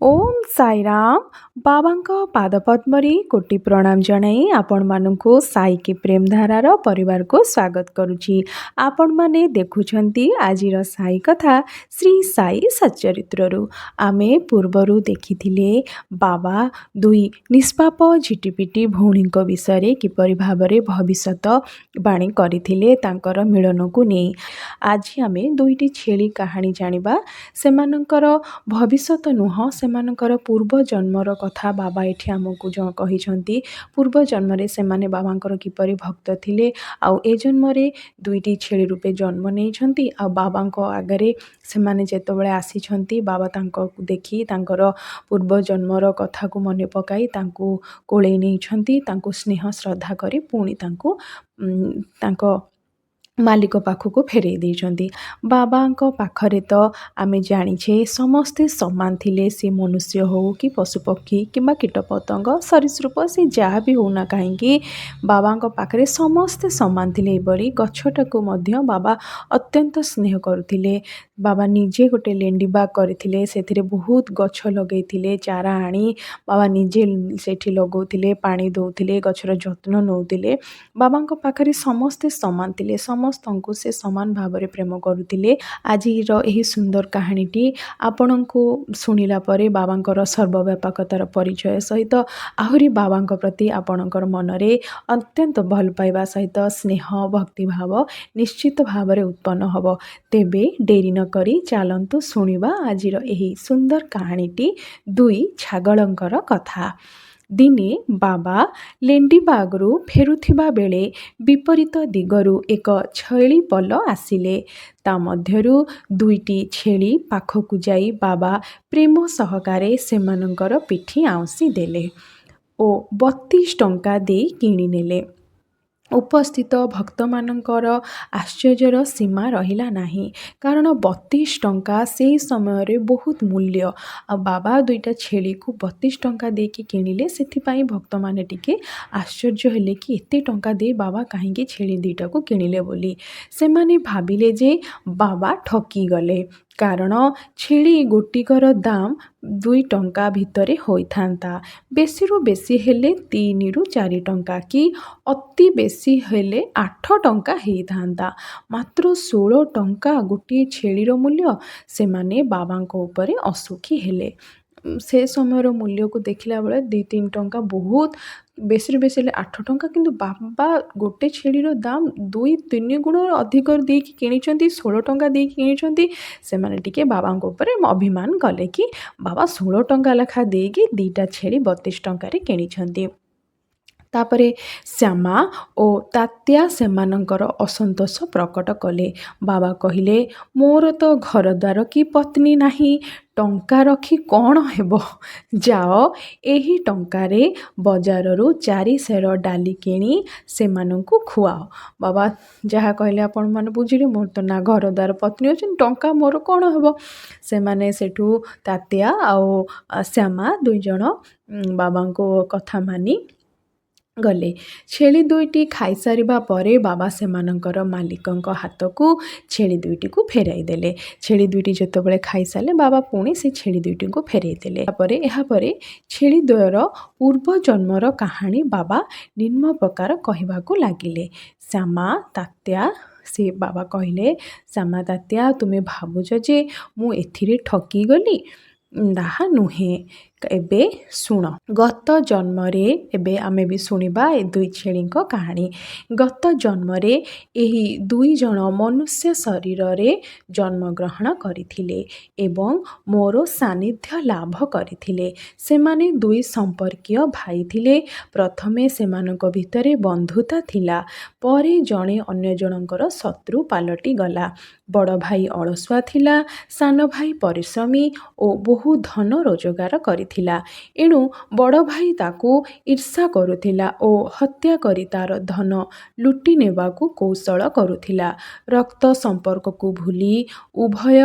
ओम साईराम बाबाଙ୍କ ପାଦପଦ୍ମରେ କୋଟି ପ୍ରଣାମ ଜଣାଇ ଆପଣମାନଙ୍କୁ ସାଇକି ପ୍ରେମଧାରାର ପରିବାରକୁ ସ୍ୱାଗତ କରୁଛି। ଆପଣମାନେ ଦେଖୁଛନ୍ତି ଆଜିର ସାଇ କଥା ଶ୍ରୀ ସାଇ ସଚ୍ଚରିତ୍ରରୁ। ଆମେ ପୂର୍ବରୁ ଦେଖିଥିଲେ ବାବା ଦୁଇ ନିଷ୍ପାପ ଝିଟିପିଟି ଭଉଣୀଙ୍କ ବିଷୟରେ କିପରି ଭାବରେ ଭବିଷ୍ୟତ ବାଣୀ କରିଥିଲେ ତାଙ୍କର ମିଳନକୁ ନେଇ। ଆଜି ଆମେ ଦୁଇଟି ଛେଳି କାହାଣୀ ଜାଣିବା। ସେମାନଙ୍କର ଭବିଷ୍ୟତ ନୁହଁ, ସେମାନଙ୍କର ପୂର୍ବ ଜନ୍ମର କଥା ବାବା ଏଠି ଆମକୁ କହିଛନ୍ତି। ପୂର୍ବ ଜନ୍ମରେ ସେମାନେ ବାବାଙ୍କର କିପରି ଭକ୍ତ ଥିଲେ, ଆଉ ଏ ଜନ୍ମରେ ଦୁଇଟି ଛେଳି ରୂପେ ଜନ୍ମ ନେଇଛନ୍ତି। ଆଉ ବାବାଙ୍କ ଆଗରେ ସେମାନେ ଯେତେବେଳେ ଆସିଛନ୍ତି, ବାବା ତାଙ୍କୁ ଦେଖି ତାଙ୍କର ପୂର୍ବ ଜନ୍ମର କଥାକୁ ମନେ ପକାଇ ତାଙ୍କୁ କୋଳେଇ ନେଇଛନ୍ତି। ତାଙ୍କୁ ସ୍ନେହ ଶ୍ରଦ୍ଧା କରି ପୁଣି ତାଙ୍କୁ ତାଙ୍କ ମାଲିକ ପାଖକୁ ଫେରେଇ ଦେଇଛନ୍ତି। ବାବାଙ୍କ ପାଖରେ ତ ଆମେ ଜାଣିଛେ ସମସ୍ତେ ସମାନ ଥିଲେ। ସେ ମନୁଷ୍ୟ ହେଉ କି ପଶୁପକ୍ଷୀ କିମ୍ବା କୀଟପତଙ୍ଗ ସରୀସୃପ ସେ ଯାହା ବି ହେଉନା କାହିଁକି, ବାବାଙ୍କ ପାଖରେ ସମସ୍ତେ ସମାନ ଥିଲେ। ଏଭଳି ଗଛଟାକୁ ମଧ୍ୟ ବାବା ଅତ୍ୟନ୍ତ ସ୍ନେହ କରୁଥିଲେ। ବାବା ନିଜେ ଗୋଟେ ଲେଣ୍ଡି ବାଗ୍ କରିଥିଲେ, ସେଥିରେ ବହୁତ ଗଛ ଲଗେଇଥିଲେ। ଚାରା ଆଣି ବାବା ନିଜେ ସେଠି ଲଗାଉଥିଲେ, ପାଣି ଦେଉଥିଲେ, ଗଛର ଯତ୍ନ ନେଉଥିଲେ। ବାବାଙ୍କ ପାଖରେ ସମସ୍ତେ ସମାନ ଥିଲେ, ସମସ୍ତଙ୍କୁ ସେ ସମାନ ଭାବରେ ପ୍ରେମ କରୁଥିଲେ। ଆଜିର ଏହି ସୁନ୍ଦର କାହାଣୀଟି ଆପଣଙ୍କୁ ଶୁଣିଲା ପରେ ବାବାଙ୍କର ସର୍ବବ୍ୟାପକତାର ପରିଚୟ ସହିତ ଆହୁରି ବାବାଙ୍କ ପ୍ରତି ଆପଣଙ୍କର ମନରେ ଅତ୍ୟନ୍ତ ଭଲ ପାଇବା ସହିତ ସ୍ନେହ ଭକ୍ତିଭାବ ନିଶ୍ଚିତ ଭାବରେ ଉତ୍ପନ୍ନ ହେବ। ତେବେ ଡେରି ନ କରି ଚାଲନ୍ତୁ ଶୁଣିବା ଆଜିର ଏହି ସୁନ୍ଦର କାହାଣୀଟି ଦୁଇ ଛାଗଳଙ୍କର କଥା। ଦିନେ ବାବା ଲେଣ୍ଡିବାଗରୁ ଫେରୁଥିବା ବେଳେ ବିପରୀତ ଦିଗରୁ ଏକ ଛେଳି ପଲ ଆସିଲେ। ତା ମଧ୍ୟରୁ ଦୁଇଟି ଛେଳି ପାଖକୁ ଯାଇ ବାବା ପ୍ରେମ ସହକାରେ ସେମାନଙ୍କର ପିଠି ଆଉଁସି ଦେଲେ ଓ 32 ଟଙ୍କା ଦେଇ କିଣିନେଲେ। ଉପସ୍ଥିତ ଭକ୍ତମାନଙ୍କର ଆଶ୍ଚର୍ଯ୍ୟର ସୀମା ରହିଲା ନାହିଁ, କାରଣ 32 ଟଙ୍କା ସେହି ସମୟରେ ବହୁତ ମୂଲ୍ୟ। ଆଉ ବାବା ଦୁଇଟା ଛେଳିକୁ 32 ଟଙ୍କା ଦେଇକି କିଣିଲେ, ସେଥିପାଇଁ ଭକ୍ତମାନେ ଟିକେ ଆଶ୍ଚର୍ଯ୍ୟ ହେଲେ କି ଏତେ ଟଙ୍କା ଦେଇ ବାବା କାହିଁକି ଛେଳି ଦୁଇଟାକୁ କିଣିଲେ ବୋଲି। ସେମାନେ ଭାବିଲେ ଯେ ବାବା ଠକିଗଲେ, କାରଣ ଛେଳି ଗୋଟିକର ଦାମ 2 ଟଙ୍କା ଭିତରେ ହୋଇଥାନ୍ତା। ବେଶୀରୁ ବେଶୀ ହେଲେ 3 ରୁ 4 ଟଙ୍କା କି ଅତି ବେଶୀ ହେଲେ 8 ଟଙ୍କା ହେଇଥାନ୍ତା। ମାତ୍ର 16 ଟଙ୍କା ଗୋଟିଏ ଛେଳିର ମୂଲ୍ୟ। ସେମାନେ ବାବାଙ୍କ ଉପରେ ଅସୁଖୀ ହେଲେ। ସେ ସମୟର ମୂଲ୍ୟକୁ ଦେଖିଲା ବେଳେ 2-3 ଟଙ୍କା ବହୁତ, ବେଶୀରୁ ବେଶୀ ହେଲେ 8 ଟଙ୍କା, କିନ୍ତୁ ବାବା ଗୋଟେ ଛେଳିର ଦାମ 2-3 ଗୁଣ ଅଧିକ ଦେଇକି କିଣିଛନ୍ତି, 16 ଟଙ୍କା ଦେଇକି କିଣିଛନ୍ତି। ସେମାନେ ଟିକେ ବାବାଙ୍କ ଉପରେ ଅଭିମାନ କଲେ କି ବାବା 16 ଟଙ୍କା ଲେଖା ଦେଇକି ଦୁଇଟା ଛେଳି 32 ଟଙ୍କାରେ କିଣିଛନ୍ତି। ତାପରେ ଶ୍ୟାମା ଓ ତାତ୍ୟା ସେମାନଙ୍କର ଅସନ୍ତୋଷ ପ୍ରକଟ କଲେ। ବାବା କହିଲେ, ମୋର ତ ଘରଦ୍ୱାର କି ପତ୍ନୀ ନାହିଁ, ଟଙ୍କା ରଖି କ'ଣ ହେବ? ଯାଅ, ଏହି ଟଙ୍କାରେ ବଜାରରୁ 4 ସେର ଡାଲି କିଣି ସେମାନଙ୍କୁ ଖୁଆଅ। ବାବା ଯାହା କହିଲେ ଆପଣମାନେ ବୁଝିଲେ, ମୋର ତ ନା ଘରଦ୍ୱାର ପତ୍ନୀ ଅଛନ୍ତି, ଟଙ୍କା ମୋର କ'ଣ ହେବ? ସେମାନେ ସେଠୁ ତାତ୍ୟା ଆଉ ଶ୍ୟାମା ଦୁଇଜଣ ବାବାଙ୍କ କଥା ମାନି ଗଲେ। ଛେଳି ଦୁଇଟି ଖାଇସାରିବା ପରେ ବାବା ସେମାନଙ୍କର ମାଲିକଙ୍କ ହାତକୁ ଛେଳି ଦୁଇଟିକୁ ଫେରାଇ ଦେଲେ। ଛେଳି ଦୁଇଟି ଯେତେବେଳେ ଖାଇସାରିଲେ, ବାବା ପୁଣି ସେ ଛେଳି ଦୁଇଟିକୁ ଫେରାଇ ଦେଲେ। ଏହାପରେ ଛେଳି ଦ୍ୱୟର ପୂର୍ବ ଜନ୍ମର କାହାଣୀ ବାବା ନିମ୍ନ ପ୍ରକାର କହିବାକୁ ଲାଗିଲେ। ଶ୍ୟାମା ତାତ୍ୟା, ସେ ବାବା କହିଲେ, ଶ୍ୟାମା ତାତ୍ୟା, ତୁମେ ଭାବୁଛ ଯେ ମୁଁ ଏଥିରେ ଠକିଗଲି? ତାହା ନୁହେଁ। ଏବେ ଶୁଣ। ଗତ ଜନ୍ମରେ, ଏବେ ଆମେ ବି ଶୁଣିବା ଏ ଦୁଇ ଛେଳିଙ୍କ କାହାଣୀ। ଗତ ଜନ୍ମରେ ଏହି ଦୁଇ ଜଣ ମନୁଷ୍ୟ ଶରୀରରେ ଜନ୍ମଗ୍ରହଣ କରିଥିଲେ ଏବଂ ମୋର ସାନ୍ନିଧ୍ୟ ଲାଭ କରିଥିଲେ। ସେମାନେ ଦୁଇ ସମ୍ପର୍କୀୟ ଭାଇ ଥିଲେ। ପ୍ରଥମେ ସେମାନଙ୍କ ଭିତରେ ବନ୍ଧୁତା ଥିଲା, ପରେ ଜଣେ ଅନ୍ୟ ଜଣଙ୍କର ଶତ୍ରୁ ପାଲଟିଗଲା। ବଡ଼ ଭାଇ ଅଳସୁଆ ଥିଲା, ସାନ ଭାଇ ପରିଶ୍ରମୀ ଓ ବହୁ ଧନ ରୋଜଗାର କରିଥିଲା। ଏଣୁ ବଡ଼ ଭାଇ ତାକୁ ଈର୍ଷା କରୁଥିଲା ଓ ହତ୍ୟା କରି ତାର ଧନ ଲୁଟି ନେବାକୁ କୌଶଳ କରୁଥିଲା। ରକ୍ତ ସମ୍ପର୍କକୁ ଭୁଲି ଉଭୟ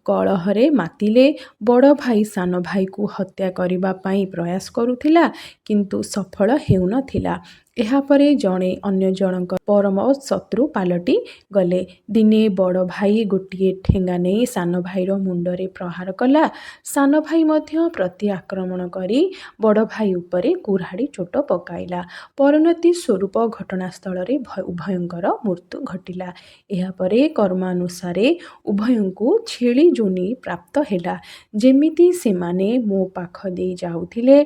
କଳହରେ ମାତିଲେ। ବଡ଼ ଭାଇ ସାନ ଭାଇକୁ ହତ୍ୟା କରିବା ପାଇଁ ପ୍ରୟାସ କରୁଥିଲା, କିନ୍ତୁ ସଫଳ ହେଉନଥିଲା। ଏହାପରେ ଜଣେ ଅନ୍ୟ ଜଣଙ୍କ ପରମ ଶତ୍ରୁ ପାଲଟି ଗଲେ। ଦିନେ ବଡ଼ ଭାଇ ଗୋଟିଏ ଠେଙ୍ଗା ନେଇ ସାନ ଭାଇର ମୁଣ୍ଡରେ ପ୍ରହାର କଲା। ସାନ ଭାଇ ମଧ୍ୟ ପ୍ରତି ଆକ୍ରମଣ କରି ବଡ଼ ଭାଇ ଉପରେ କୁରାଢ଼ି ଚୋଟ ପକାଇଲା। ପରିଣତି ସ୍ୱରୂପ ଘଟଣାସ୍ଥଳରେ ଉଭୟଙ୍କର ମୃତ୍ୟୁ ଘଟିଲା। ଏହାପରେ କର୍ମାନୁସାରେ ଉଭୟଙ୍କୁ ଛେଳି ଯୋନି ପ୍ରାପ୍ତ ହେଲା। ଯେମିତି ସେମାନେ ମୋ ପାଖ ଦେଇ ଯାଉଥିଲେ,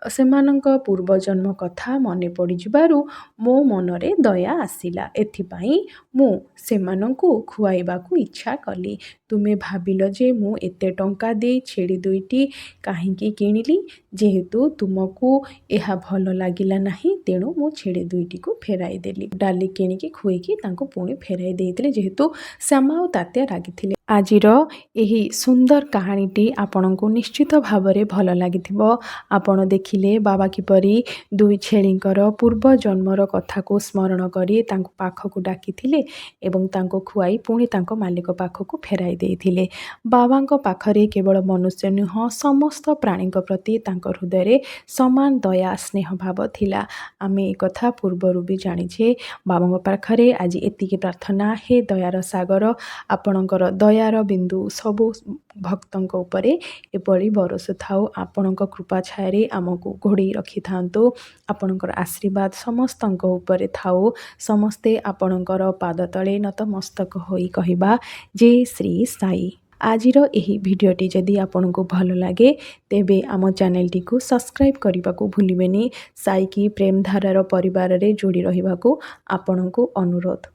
ସେମାନଙ୍କ ପୂର୍ବଜନ୍ମ କଥା ମନେ ପଡ଼ିଯିବାରୁ ମୋ ମନରେ ଦୟା ଆସିଲା। ଏଥିପାଇଁ ମୁଁ ସେମାନଙ୍କୁ ଖୁଆଇବାକୁ ଇଚ୍ଛା କଲି। ତୁମେ ଭାବିଲ ଯେ ମୁଁ ଏତେ ଟଙ୍କା ଦେଇ ଛେଳି ଦୁଇଟି କାହିଁକି କିଣିଲି? ଯେହେତୁ ତୁମକୁ ଏହା ଭଲ ଲାଗିଲା ନାହିଁ, ତେଣୁ ମୁଁ ଛେଳି ଦୁଇଟିକୁ ଫେରାଇ ଦେଲି। ଡାଲି କିଣିକି ଖୁଏଇକି ତାଙ୍କୁ ପୁଣି ଫେରାଇ ଦେଇଥିଲେ, ଯେହେତୁ ଶ୍ୟାମା ଓ ତାତ୍ୟା ରାଗିଥିଲେ। ଆଜିର ଏହି ସୁନ୍ଦର କାହାଣୀଟି ଆପଣଙ୍କୁ ନିଶ୍ଚିତ ଭାବରେ ଭଲ ଲାଗିଥିବ। ଆପଣ ଦେଖିଲେ ବାବା କିପରି ଦୁଇ ଛେଳିଙ୍କର ପୂର୍ବ ଜନ୍ମର କଥାକୁ ସ୍ମରଣ କରି ତାଙ୍କୁ ପାଖକୁ ଡାକିଥିଲେ ଏବଂ ତାଙ୍କୁ ଖୁଆଇ ପୁଣି ତାଙ୍କ ମାଲିକ ପାଖକୁ ଫେରାଇ ଦେଇଥିଲେ। ବାବାଙ୍କ ପାଖରେ କେବଳ ମନୁଷ୍ୟ ନୁହଁ, ସମସ୍ତ ପ୍ରାଣୀଙ୍କ ପ୍ରତି ତାଙ୍କ ହୃଦୟରେ ସମାନ ଦୟା ସ୍ନେହ ଭାବ ଥିଲା। ଆମେ ଏକଥା ପୂର୍ବରୁ ବି ଜାଣିଛେ। ବାବାଙ୍କ ପାଖରେ ଆଜି ଏତିକି ପ୍ରାର୍ଥନା, ହେ ଦୟାର ସାଗର, ଆପଣଙ୍କର ଦୟାର ବିନ୍ଦୁ ସବୁ ଭକ୍ତଙ୍କ ଉପରେ ଏପରି ବରସୁଥାଉ। ଆପଣଙ୍କ କୃପା ଛାୟାରେ ଆମକୁ ଘୋଡ଼େଇ ରଖିଥାନ୍ତୁ। ଆପଣଙ୍କର ଆଶୀର୍ବାଦ ସମସ୍ତଙ୍କ ଉପରେ ଥାଉ। ସମସ୍ତେ ଆପଣଙ୍କର ପାଦ ତଳେ ନତମସ୍ତକ ହୋଇ କହିବା, ଜୟ ଶ୍ରୀ ସାଇ। ଆଜିର ଏହି ଭିଡ଼ିଓଟି ଯଦି ଆପଣଙ୍କୁ ଭଲ ଲାଗେ, ତେବେ ଆମ ଚ୍ୟାନେଲଟିକୁ ସବସ୍କ୍ରାଇବ୍ କରିବାକୁ ଭୁଲିବେନି। ସାଇକି ପ୍ରେମଧାରାର ପରିବାରରେ ଯୋଡ଼ି ରହିବାକୁ ଆପଣଙ୍କୁ ଅନୁରୋଧ।